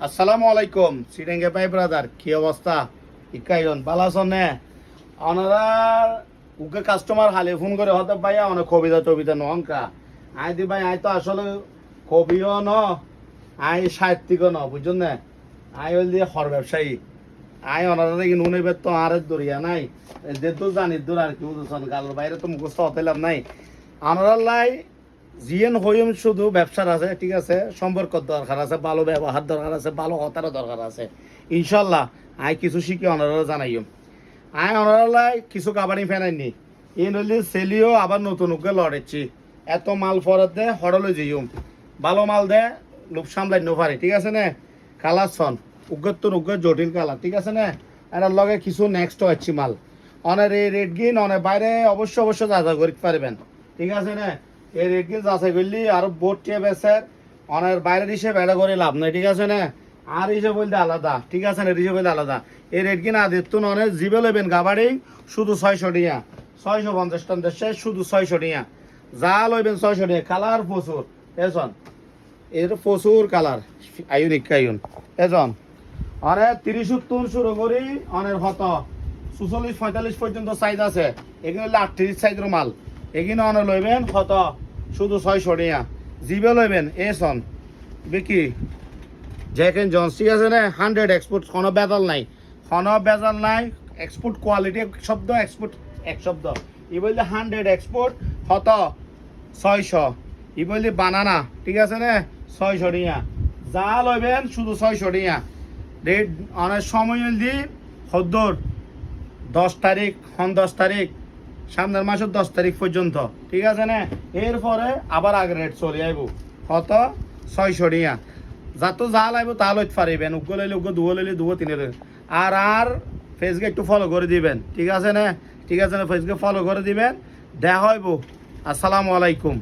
আসসালামু আলাইকুম সিরেঙ্গে ভাই ব্রাদার কি অবস্থা ইকাইন ভালো আছেন না ওনারা উকে কাস্টমার হালে ফোন করে হতে ভাইয়া অনেক কবিতা টবিতা নঙ্কা আই দি ভাই আই তো আসলে কবিও ন আই সাহিত্যিকও ন বুঝছেন না আই হল দিয়ে হর ব্যবসায়ী আই ওনারা দেখি নুনে বেত তো আর দরিয়া নাই যে তো জানি দূর আর কি বুঝছেন গালোর বাইরে তো মুখস্থ হতে লাভ নাই ওনারা লাই জিএন হইম শুধু ব্যবসার আছে ঠিক আছে সম্পর্ক দরকার আছে ভালো ব্যবহার দরকার আছে ভালো হতারও দরকার আছে ইনশাল্লাহ আই কিছু শিখি অনারা জানাইম আই অনারালাই কিছু কাবানি ফেনাইনি এই নলি সেলিও আবার নতুন উকে লড়েছি এত মাল ফরত দে হরলে যাইম ভালো মাল দে লোক সামলাই নো পারে ঠিক আছে না কালার সন উগ্গর তো উগ্গর জটিল কালার ঠিক আছে না এটার লগে কিছু নেক্সট হচ্ছে মাল অনের এই রেড গিন অনেক বাইরে অবশ্য যাচাই করতে পারবেন ঠিক আছে না এই রেড গিন যাচাই করলি আর বোর্ড টিয়ে বেসের অনের বাইরের হিসেবে এটা করে লাভ নাই ঠিক আছে না আর হিসেবে বলতে আলাদা ঠিক আছে না হিসেবে বলতে আলাদা এই রেড গিন আদির তো অনেক জিবে লইবেন গাবাড়ি শুধু 600 টিয়া 650 টান দেশে শুধু 600 টিয়া যা লইবেন 600 টিয়া কালার প্রচুর এজন এর প্রচুর কালার আয়ুনিক কায়ুন এজন অনেক 30-70 শুরু করি অনেক হত 44-45 পর্যন্ত সাইজ আছে এগুলো হলো 38 সাইজের মাল এগুলো অনেক লইবেন হত শুধু 600 টিয়া জিবে লইবেন এসন বিকি জ্যাক এন্ড জন্স ঠিক আছে না 100 এক্সপোর্ট কোনো বেজাল নাই এক্সপোর্ট কোয়ালিটি শব্দ এক্সপোর্ট এক শব্দ ই বললে 100 এক্সপোর্ট হত 600 ই বললে বানানা ঠিক আছে না 600 টিয়া যা লইবেন শুধু 600 টিয়া রেট অনেক সময় দি হদ্দর 10 তারিখ 10 তারিখ সামনের মাসের 10 তারিখ পর্যন্ত ঠিক আছে না এরপরে আবার আগের রেট চলে আইব কত 600 টিয়া যত যা লাগবে তা লইতে পারিবেন উগ্র লইলে উগ্র দুয়ো লইলে দুয়ো তিনে লইলে আর ফেসকে একটু ফলো করে দিবেন ঠিক আছে না ফেসকে ফলো করে দিবেন দেখা হইব আসসালামু আলাইকুম।